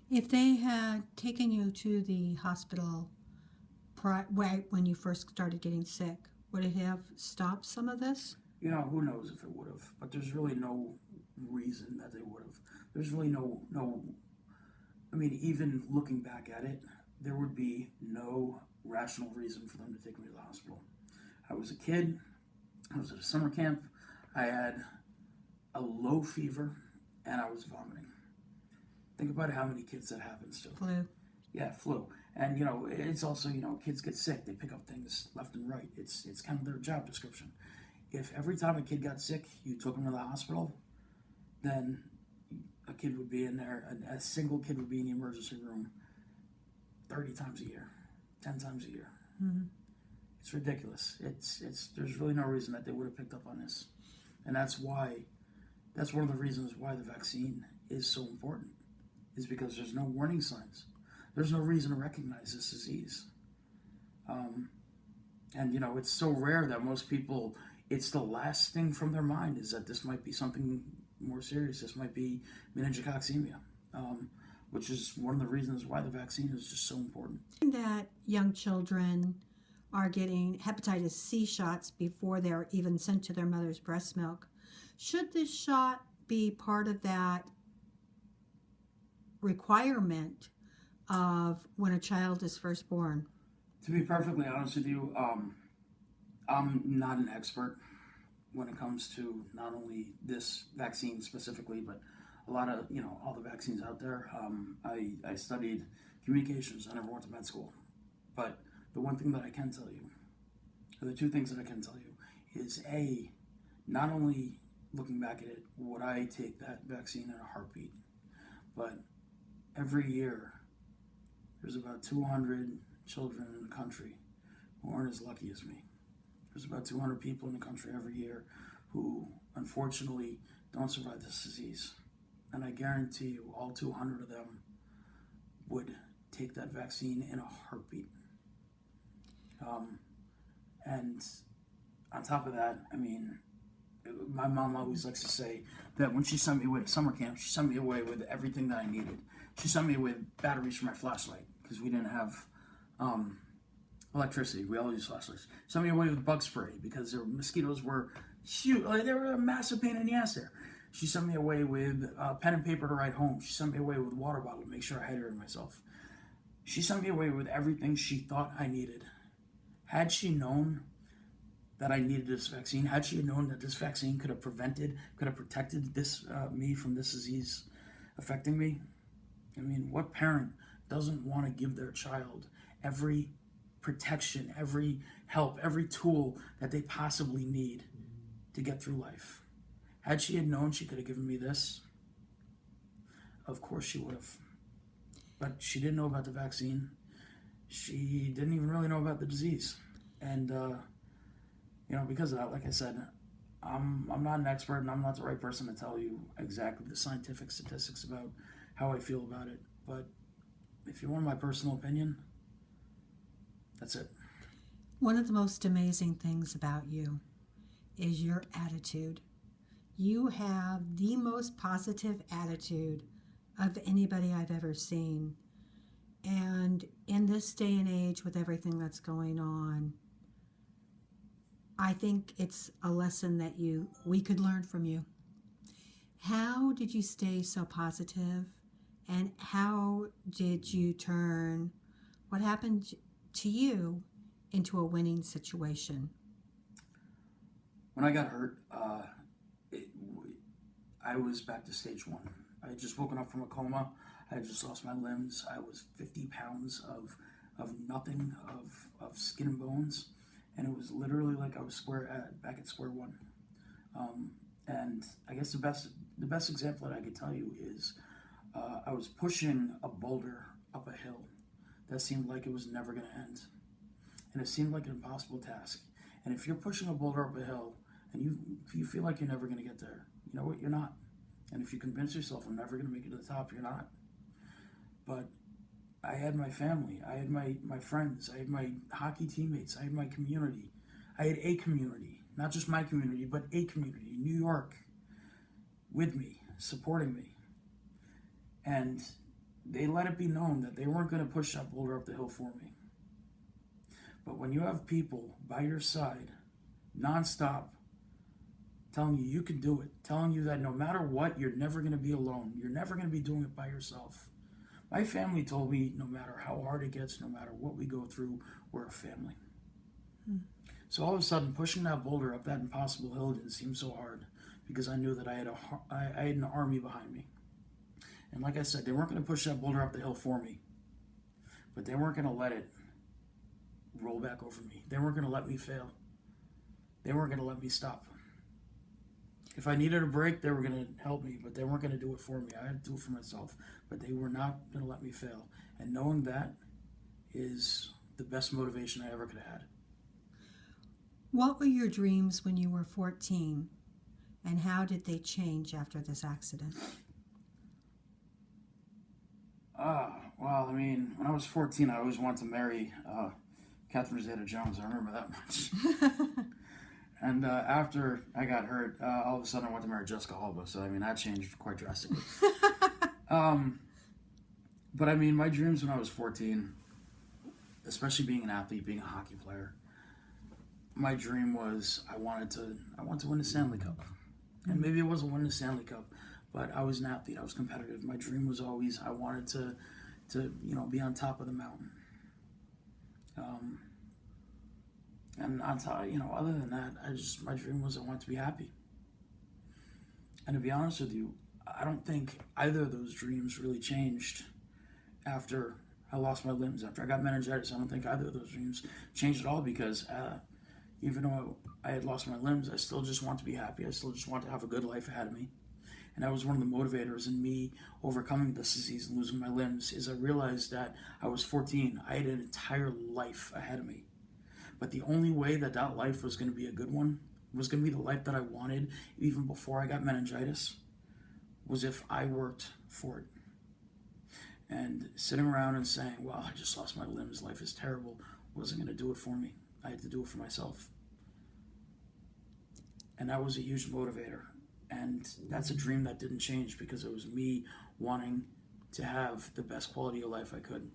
If they had taken you to the hospital right when you first started getting sick, would it have stopped some of this? Who knows if it would have, but there's really no reason that they would have. There's really no. I mean, even looking back at it, there would be no rational reason for them to take me to the hospital. I was a kid. I was at a summer camp. I had a low fever, and I was vomiting. Think about how many kids that happens to. Flu. Yeah, flu. And it's also kids get sick. They pick up things left and right. It's kind of their job description. If every time a kid got sick, you took them to the hospital, then a kid would be in there. A single kid would be in the emergency room 30 times a year, 10 times a year. Mm-hmm. It's ridiculous. It's There's really no reason that they would have picked up on this, and that's one of the reasons why the vaccine is so important, is because there's no warning signs. There's no reason to recognize this disease. And it's so rare that most people, it's the last thing from their mind is that this might be something more serious. This might be meningococcemia, which is one of the reasons why the vaccine is just so important. That young children are getting hepatitis C shots before they're even sent to their mother's breast milk. Should this shot be part of that requirement of when a child is first born? To be perfectly honest with you, I'm not an expert when it comes to not only this vaccine specifically, but a lot of, all the vaccines out there. I studied communications. I never went to med school. But the one thing that I can tell you, or the two things that I can tell you, is A, not only looking back at it, would I take that vaccine in a heartbeat, but every year there's about 200 children in the country who aren't as lucky as me. There's about 200 people in the country every year who, unfortunately, don't survive this disease. And I guarantee you, all 200 of them would take that vaccine in a heartbeat. And on top of that, I mean, my mom always likes to say that when she sent me away to summer camp, she sent me away with everything that I needed. She sent me with batteries for my flashlight because we didn't have electricity. We all use flashlights. She sent me away with bug spray because the mosquitoes were huge. They were a massive pain in the ass there. She sent me away with pen and paper to write home. She sent me away with a water bottle to make sure I hydrated myself. She sent me away with everything she thought I needed. Had she known that I needed this vaccine, had she known that this vaccine could have protected me from this disease affecting me, I mean, what parent doesn't want to give their child every protection, every help, every tool that they possibly need to get through life? Had she had known she could have given me this, of course she would have. But she didn't know about the vaccine. She didn't even really know about the disease. And, because of that, like I said, I'm not an expert and I'm not the right person to tell you exactly the scientific statistics about how I feel about it. But if you want my personal opinion, that's it. One of the most amazing things about you is your attitude. You have the most positive attitude of anybody I've ever seen. And in this day and age, with everything that's going on, I think it's a lesson that we could learn from you. How did you stay so positive? And how did you turn what happened to you into a winning situation? When I got hurt, I was back to stage 1. I had just woken up from a coma. I had just lost my limbs. I was 50 pounds of nothing, of skin and bones. And it was literally like I was back at square one. And I guess the best example that I could tell you is I was pushing a boulder up a hill that seemed like it was never going to end. And it seemed like an impossible task. And if you're pushing a boulder up a hill and you feel like you're never going to get there, you know what? You're not. And if you convince yourself I'm never going to make it to the top, you're not. But I had my family. I had my friends. I had my hockey teammates. I had my community. I had a community. Not just my community, but a community. New York with me, supporting me. And they let it be known that they weren't going to push that boulder up the hill for me. But when you have people by your side, nonstop, telling you you can do it, telling you that no matter what, you're never going to be alone. You're never going to be doing it by yourself. My family told me no matter how hard it gets, no matter what we go through, we're a family. So all of a sudden, pushing that boulder up that impossible hill didn't seem so hard because I knew that I had an army behind me. And like I said, they weren't going to push that boulder up the hill for me, but they weren't going to let it roll back over me. They weren't going to let me fail. They weren't going to let me stop. If I needed a break, they were going to help me, but they weren't going to do it for me. I had to do it for myself, but they were not going to let me fail. And knowing that is the best motivation I ever could have had. What were your dreams when you were 14, and how did they change after this accident? Well, I mean, when I was 14, I always wanted to marry Catherine Zeta-Jones. I remember that much. And after I got hurt, all of a sudden I wanted to marry Jessica Alba. So, I mean, that changed quite drastically. But, I mean, my dreams when I was 14, especially being an athlete, being a hockey player, my dream was I wanted to win the Stanley Cup. And maybe it wasn't winning the Stanley Cup, but I was an athlete. I was competitive. My dream was always I wanted to be on top of the mountain. And on top, other than that, my dream was I wanted to be happy. And to be honest with you, I don't think either of those dreams really changed after I lost my limbs. After I got meningitis, I don't think either of those dreams changed at all because even though I had lost my limbs, I still just want to be happy. I still just want to have a good life ahead of me. And that was one of the motivators in me overcoming this disease and losing my limbs, is I realized that I was 14. I had an entire life ahead of me. But the only way that life was going to be a good one, was going to be the life that I wanted, even before I got meningitis, was if I worked for it. And sitting around and saying, well, I just lost my limbs, life is terrible, wasn't going to do it for me. I had to do it for myself. And that was a huge motivator. And that's a dream that didn't change because it was me wanting to have the best quality of life I could.